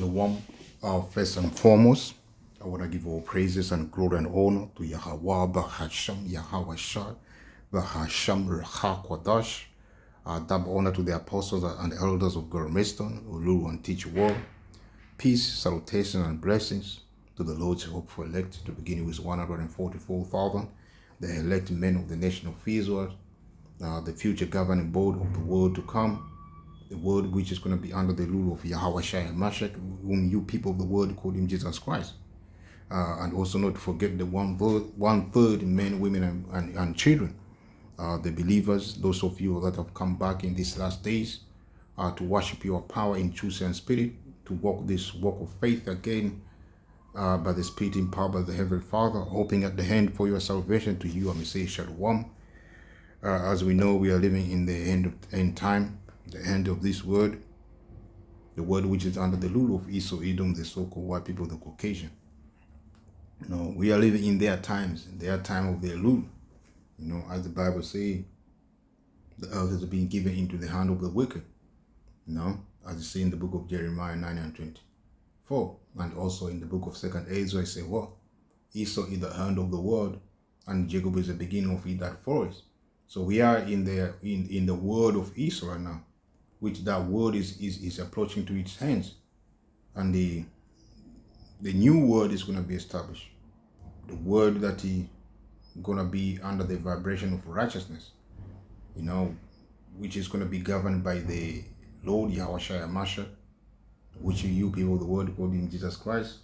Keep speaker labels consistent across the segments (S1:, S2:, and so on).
S1: Shalom. First and foremost, I want to give all praises and glory and honor to Yahweh, Bahasham, Yahweh Shah, Bahasham, Rechakwadash. Double honor to the apostles and the elders of God Maston, who rule and teach war. Peace, salutation, and blessings to the Lord's hopeful elect, to begin with 144,000, the elect men of the nation of Israel, the future governing board of the world to come, the world which is going to be under the rule of Yahweh Shai Mashiach, whom you people of the world call him Jesus Christ. And also not to forget the one third men, women, and children, the believers, those of you that have come back in these last days to worship your power in truth and spirit, to walk this walk of faith again by the Spirit empowered by the Heavenly Father, hoping at the hand for your salvation. To you I may say Shalom. As we know, we are living in the end time, the end of this world, the world which is under the rule of Esau-Edom, the so-called white people, the Caucasian. We are living in their times, their time of their rule. As the Bible says, the earth has been given into the hand of the wicked. As you see in the book of Jeremiah 9 and 24, and also in the book of 2nd Ezra, it says, Esau is the hand of the world, and Jacob is the beginning of it that forest. So we are in the word of Esau right now, which that word is approaching to its hands, and the new word is going to be established. The word that is going to be under the vibration of righteousness, which is going to be governed by the Lord Yahweh Shai Mashiach, which you people of the world call him Jesus Christ,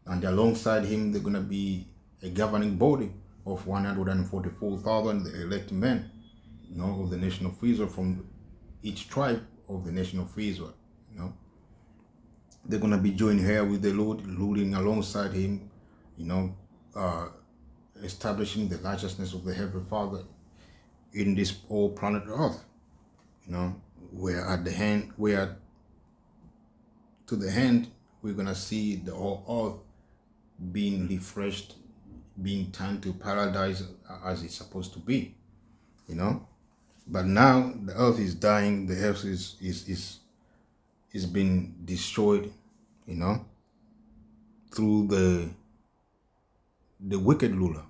S1: and alongside him they're going to be a governing body of 144,000 the elect men, of the nation of Israel, from each tribe of the nation of Israel. They're going to be joined here with the Lord, ruling alongside him, establishing the righteousness of the Heavenly Father in this whole planet Earth. Where to the hand, we're going to see the whole earth being refreshed, being turned to paradise as it's supposed to be, But now the earth is dying, the earth is being destroyed, through the wicked ruler,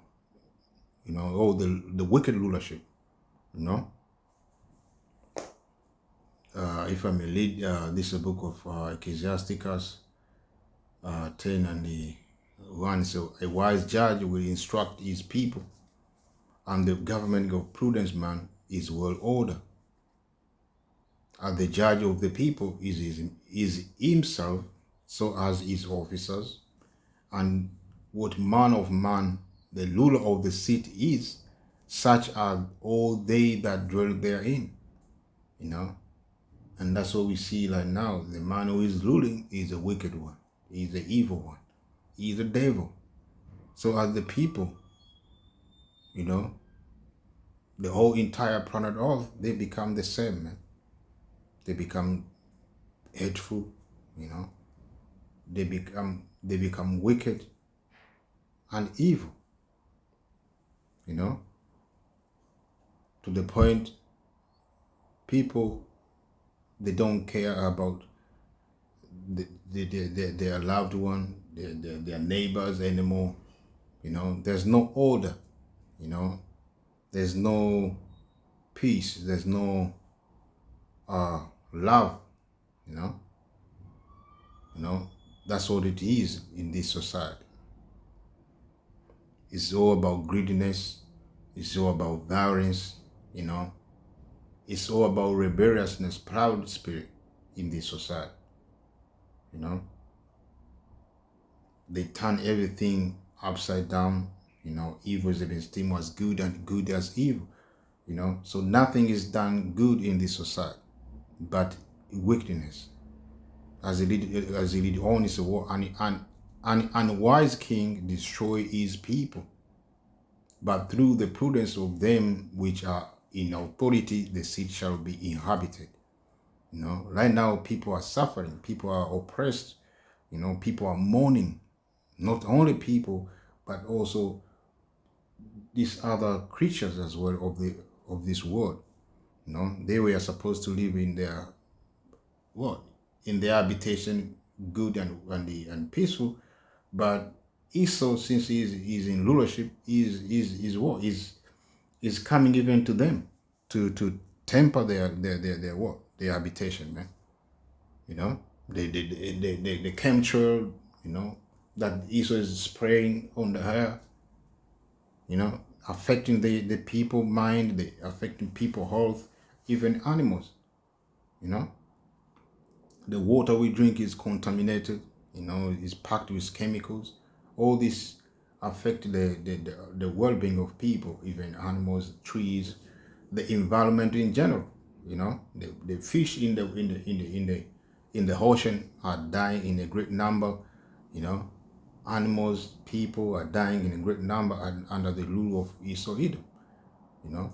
S1: or the wicked rulership, If I may read, this is a book of Ecclesiasticus 10 and the 1. So a wise judge will instruct his people, and the government of prudence man is world order. And the judge of the people is himself, so as his officers, and what man of man the ruler of the city is, such are all they that dwell therein. And that's what we see right now. The man who is ruling is a wicked one. He's the evil one. He's the devil. So as the people, the whole entire planet Earth, they become the same, man. They become hateful, They become wicked and evil, to the point people, they don't care about their loved one, their neighbors anymore. There's no order. There's no peace. There's no love. That's what it is in this society. It's all about greediness. It's all about violence. It's all about rebelliousness, proud spirit in this society. They turn everything upside down. Evil is esteemed as good and good as evil. So nothing is done good in this society, but wickedness. As he lead on, is a war, and an unwise king destroy his people, but through the prudence of them which are in authority, the city shall be inhabited. Right now people are suffering, people are oppressed, people are mourning. Not only people, but also these other creatures as well of this world. They were supposed to live in their habitation good and peaceful. But Esau, since he's in rulership, is what is coming even to them to temper their what their habitation, man. You know, the chemtrail, you know, that Esau is spraying on the air, you know, affecting the people mind, affecting people health, even animals, you know. The water we drink is contaminated, you know, is packed with chemicals. All this affect the well-being of people, even animals, trees, the environment in general. You know, the fish in the ocean are dying in a great number. You know, animals, people are dying in a great number under the rule of Esau-Edom. You know,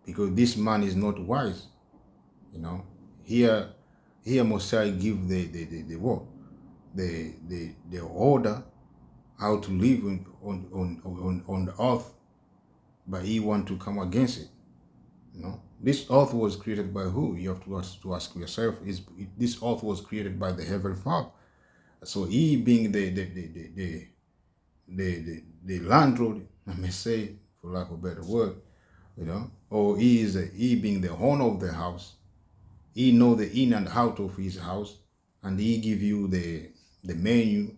S1: because this man is not wise. You know, here Mosiah give the what the order how to live on the earth, but he want to come against it. You know, this earth was created by who? You have to ask yourself: this earth was created by the Heavenly Father? So he being the landlord, I may say, for lack of a better word, you know, or he being the owner of the house. He know the in and out of his house, and he give you the menu,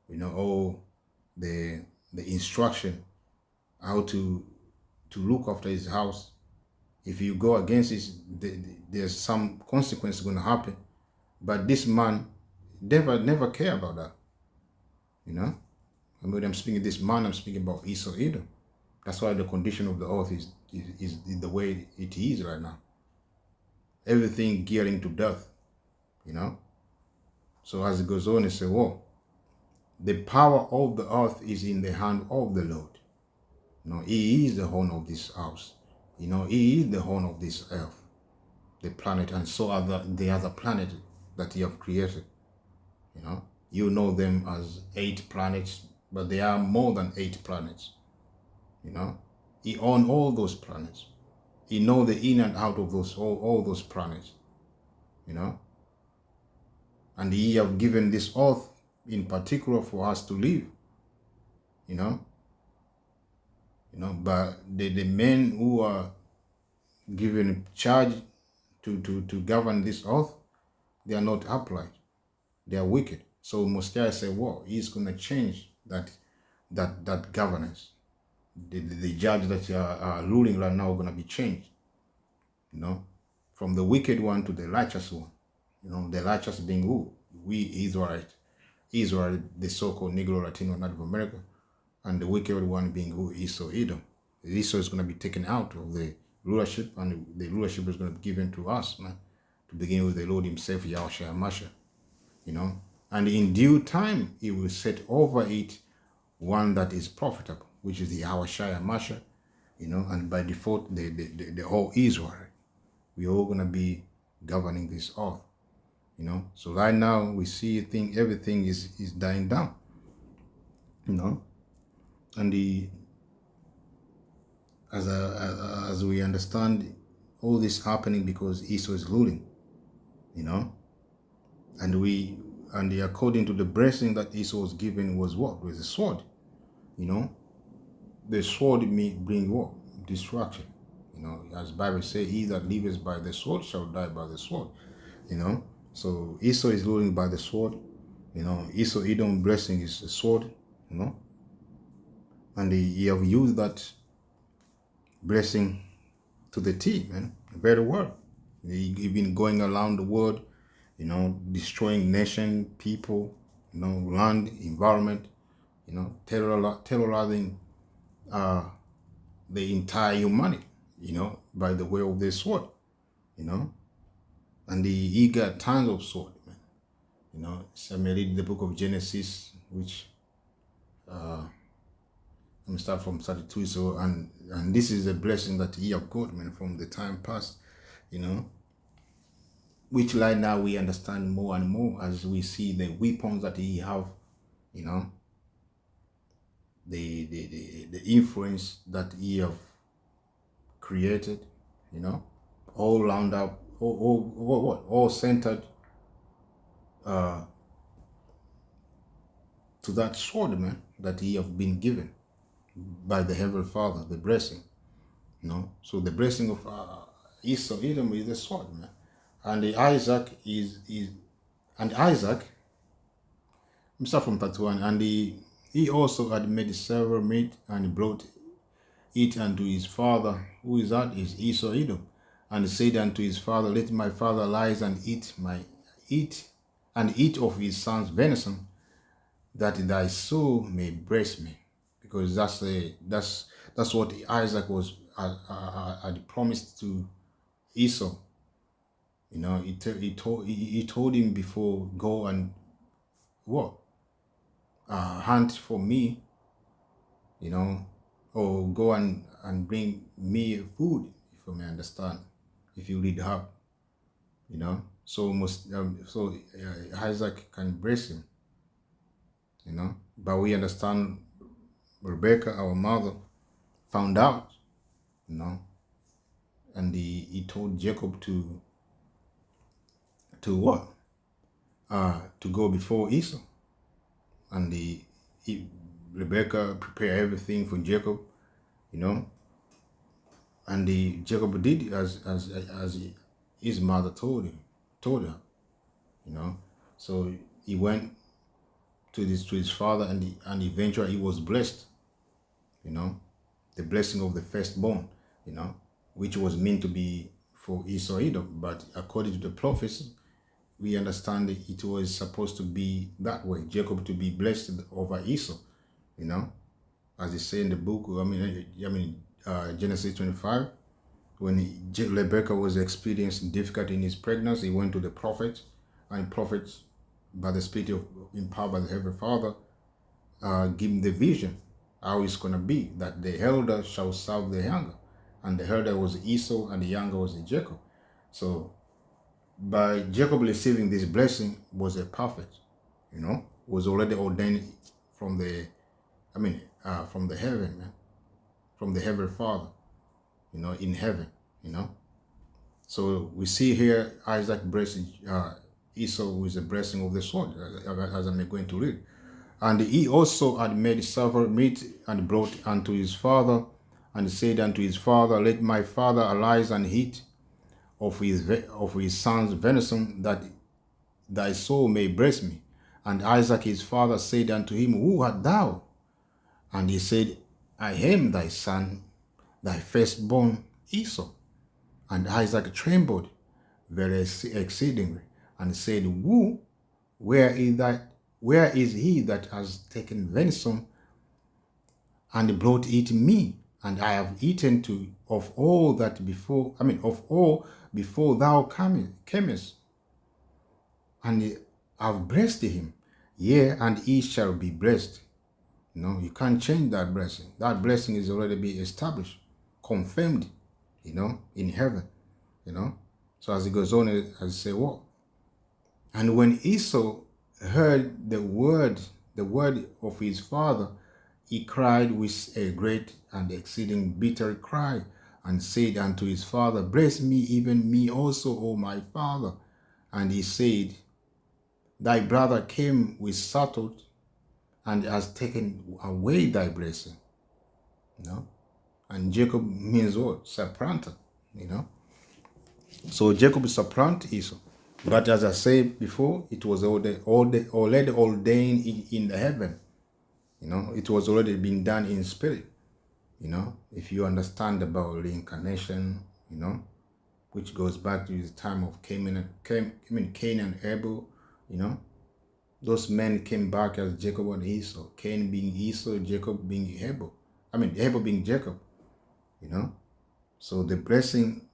S1: you know, or the instruction how to look after his house. If you go against it, there's some consequence going to happen. But this man never care about that, you know. And when I'm speaking this man, I'm speaking about Esau-Edom. That's why the condition of the earth is the way it is right now. Everything gearing to death, you know. So as it goes on, it says, "Whoa, the power of the earth is in the hand of the Lord." You know, He is the owner of this house. You know, He is the owner of this earth, the planet, and so are the other planet that He have created. You know them as 8 planets, but there are more than 8 planets. You know, He owns all those planets. He knows the in and out of those all those planets. You know, and He have given this earth in particular for us to live. You know, but the men who are given charge to govern this earth, they are not upright. They are wicked. So Mosiah said, well, he's going to change that governance. The judge that are ruling right now are going to be changed, you know, from the wicked one to the righteous one. You know, the righteous being who? We Israel, the so-called Negro, Latino, Native America, and the wicked one being who? Esau-Edom. Esau is going to be taken out of the rulership, and the rulership is going to be given to us, man, to begin with the Lord himself, Yahushua HaMashiach, you know. And in due time, he will set over it one that is profitable, which is the Yahushua HaMashiach, you know, and by default, the whole Israel. We're all going to be governing this earth, you know. So right now, we see everything is dying down, you know. And as we understand, all this happening because Esau is ruling, you know. And according to the blessing that Esau was given was what? Was the sword, you know. The sword may bring what? Destruction, you know. As the Bible says, he that liveth by the sword shall die by the sword, you know. So Esau is ruling by the sword, you know. Esau-Edom blessing is the sword, you know. And he have used that blessing to the T, man, very well. He been going around the world, you know, destroying nation, people, you know, land, environment, you know, terrorizing the entire humanity, you know, by the way of this sword, you know. And he got tons of sword, man. You know, so I may read the book of Genesis, which let me start from 32. So and this is a blessing that he have got, man, from the time past, you know, which right now we understand more and more as we see the weapons that he have, you know, the influence that he have created, you know, all round up, all centered to that sword, man, that he have been given by the Heavenly Father, the blessing. So the blessing of Esau-Edom is the sword, man. And Isaac I'm start from 31, and he also had made several meat and brought it unto his father. Who is that? Is Esau-Edom. And said unto his father, let my father arise and eat of his son's venison, that thy soul may bless me. Because that's what Isaac was had promised to Esau. He told him before, go and what? Hunt for me, or go and bring me food, if you may understand, if you read up, so Isaac can bless him, but we understand Rebecca, our mother, found out, and he told Jacob to what? To go before Esau, and Rebecca prepared everything for Jacob, and Jacob did as his mother told her, So he went to his father, and eventually he was blessed, the blessing of the firstborn, which was meant to be for Esau-Edom, but according to the prophecy, we understand that it was supposed to be that way, Jacob to be blessed over Esau, as they say in the book, Genesis 25, when Rebecca was experiencing difficulty in his pregnancy, he went to the prophet, and prophet, by the Spirit of empowered by the Heavenly Father, give him the vision, how it's going to be, that the elder shall serve the younger, and the elder was Esau, and the younger was Jacob. So by Jacob receiving this blessing was a prophet, was already ordained from the from the heaven, man, from the Heavenly Father, in heaven, So we see here Isaac blessing Esau with the blessing of the sword, as I'm going to read. And he also had made several meat and brought unto his father, and said unto his father, let my father arise and eat of his son's venison, that thy soul may bless me. And Isaac his father said unto him, who art thou? And he said, I am thy son, thy firstborn Esau. And Isaac trembled very exceedingly, and said, where is he that has taken venison and brought it me? And I have eaten of all before thou camest, and have blessed him. Yea, and he shall be blessed. You can't change that blessing. That blessing is already be established, confirmed, in heaven, So as it goes on, as I say, what? And when Esau heard the word of his father, he cried with a great and exceeding bitter cry, and said unto his father, bless me, even me also, O my father. And he said, thy brother came with saddle, and has taken away thy blessing. And Jacob means what? Supplanter, So Jacob supplanted Esau. But as I said before, it was already ordained in the heaven. It was already been done in spirit. If you understand about reincarnation, which goes back to the time of Cain and Abel, those men came back as Jacob and Esau. Cain being Esau, Jacob being Abel. Abel being Jacob. So the blessing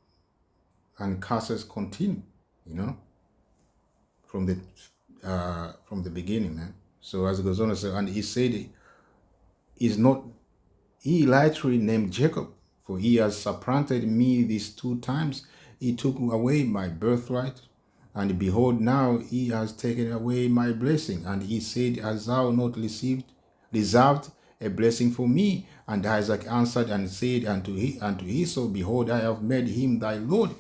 S1: and curses continue, from the beginning, man. So as it goes on, and he said, is not he lightly named Jacob, for he has supplanted me these 2 times. He took away my birthright, and behold, now he has taken away my blessing. And he said, hast thou not reserved a blessing for me? And Isaac answered and said unto Esau, behold, I have made him thy Lord,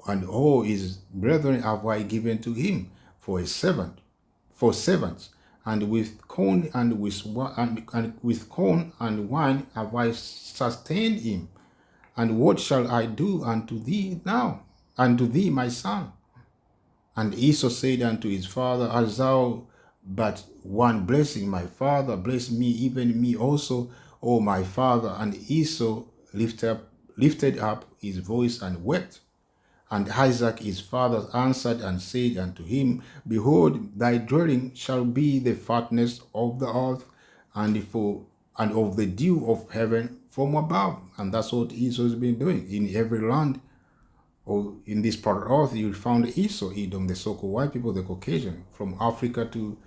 S1: and all his brethren have I given to him for servants. and with corn and with corn and wine have I sustained him. And what shall I do unto thee now, unto thee, my son? And Esau said unto his father, Hast thou but one blessing, my father? Bless me, even me also, O my father. And Esau lifted up his voice and wept. And Isaac his father answered and said unto him, Behold, thy dwelling shall be the fatness of the earth, and of the dew of heaven from above. And that's what Esau has been doing. In every land, or in this part of earth, you found Esau-Edom, the so-called white people, the Caucasian, from Africa to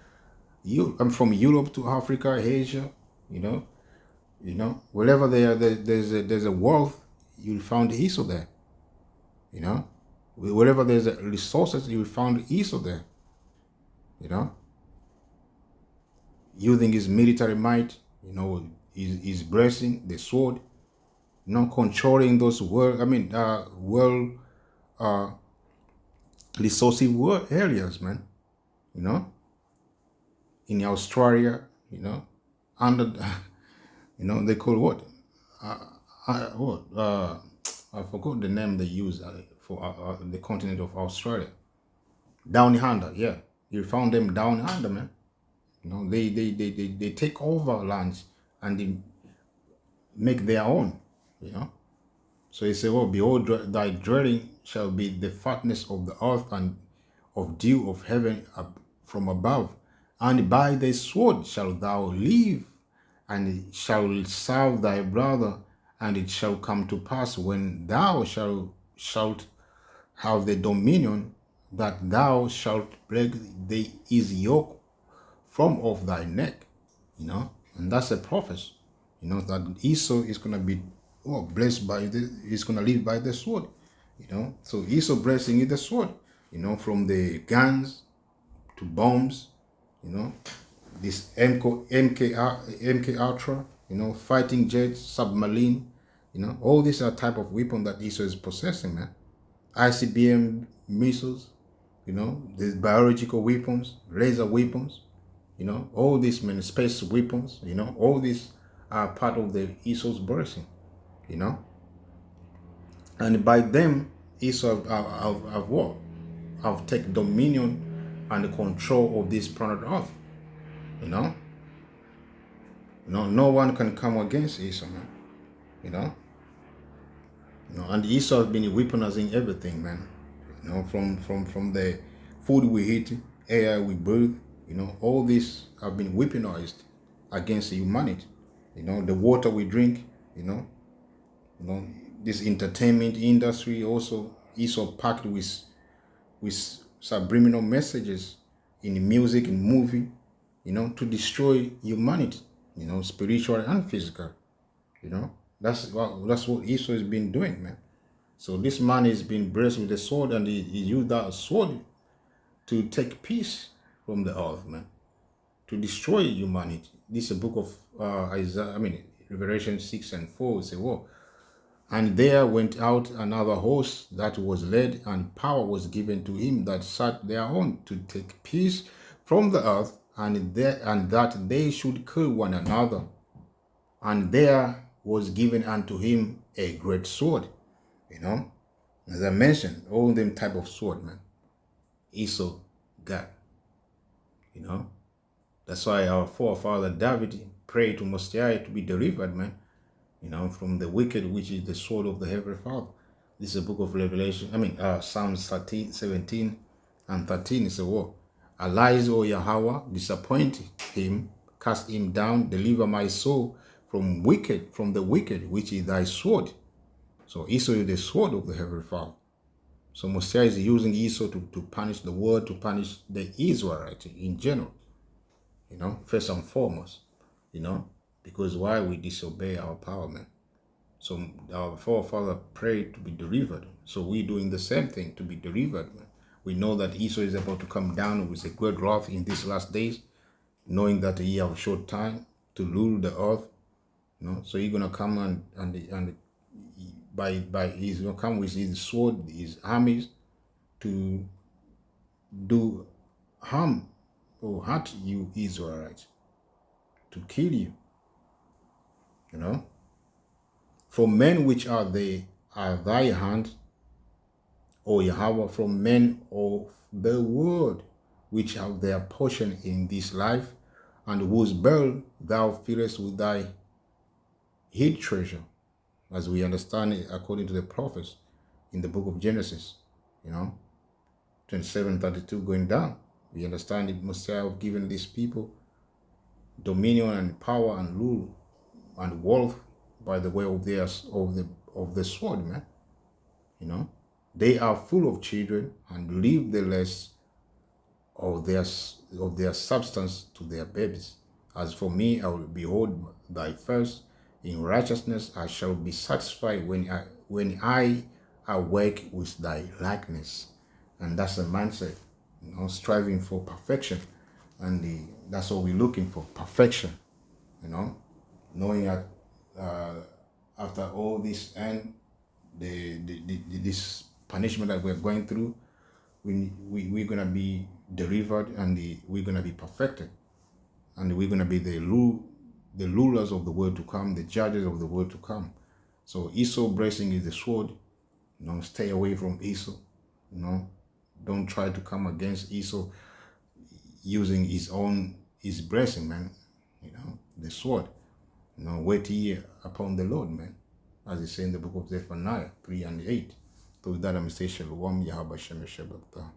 S1: Europe, and from Europe to Africa, Asia, wherever there's a wealth, you found Esau there, wherever there's resources, you found Esau there, using his military might, his blessing, the sword, controlling those world resourceful areas, man, in Australia, under, they call what? I forgot the name they use for the continent of Australia. Down under, yeah. You found them down under, man. They take over lands and they make their own, So he said, well, behold, thy dwelling shall be the fatness of the earth and of dew of heaven from above. And by the sword shalt thou live, and shalt serve thy brother. And it shall come to pass when thou shalt have the dominion, that thou shalt break his yoke from off thy neck. And that's a prophecy, that Esau is going to be blessed by he's going to live by the sword, So Esau blessing is the sword, from the guns to bombs, this MK Ultra, fighting jets, submarine, all these are type of weapon that Esau is possessing, man. ICBM missiles, the biological weapons, laser weapons, all these, man, space weapons, all these are part of the Esau's blessing, and by them Esau have what? Have taken dominion and control of this planet Earth, no one can come against Esau, man, and Esau has been weaponizing everything, man, from the food we eat, air we breathe, all these have been weaponized against humanity, the water we drink, this entertainment industry also Esau packed with subliminal messages in music and movie, to destroy humanity, spiritual and physical, that's what Esau has been doing, man. So this man has been blessed with a sword, and he used that sword to take peace from the earth, man, to destroy humanity. This is a book of Revelation 6:4. Say, "Whoa." And there went out another host that was led, and power was given to him that sat thereon to take peace from the earth, and that they should kill one another. And there was given unto him a great sword. As I mentioned, all them type of sword, man, Esau got. That's why our forefather David prayed to Most High to be delivered, man, from the wicked, which is the sword of the Heavenly Father. This is a book of Revelation. Psalms 17 and 13 is a war. Arise, O Yahweh, disappoint him, cast him down, deliver my soul from the wicked, which is thy sword. So Esau is the sword of the Heavenly Father. So Mosiah is using Esau to punish the world, to punish the Israelites in general, first and foremost, because why we disobey our power, man. So our forefather prayed to be delivered. So we're doing the same thing to be delivered, man. We know that Esau is about to come down with a great wrath in these last days, knowing that he have a short time to rule the earth. So he's gonna come and he's gonna come with his sword, his armies, to do harm who hunt you Israelites, to kill you, you know. From men which are thy hand, O Yahweh, from men of the world, which have their portion in this life, and whose burial thou fillest with thy hid treasure, as we understand it according to the prophets in the book of Genesis, you know, 27:32 going down. We understand it must have given these people dominion and power and rule and wealth by the way of the sword, man. You know, they are full of children and leave the less of their substance to their babies. As for me, I will behold thy first in righteousness. I shall be satisfied when I awake with thy likeness. And that's the mindset, you know, striving for perfection. And that's what we're looking for, perfection, you know, knowing that after all this and this punishment that we're going through, we're going to be delivered, and we're going to be perfected, and we're going to be the rulers of the world to come, the judges of the world to come. So Esau blessing is the sword. You know, stay away from Esau. You know, don't try to come against Esau using his blessing, man. You know, the sword. You know, wait ye upon the Lord, man, as it says in the book of Zephaniah 3:8. So with that, I'm going to say Shalom, Yahweh Shem Shabbat.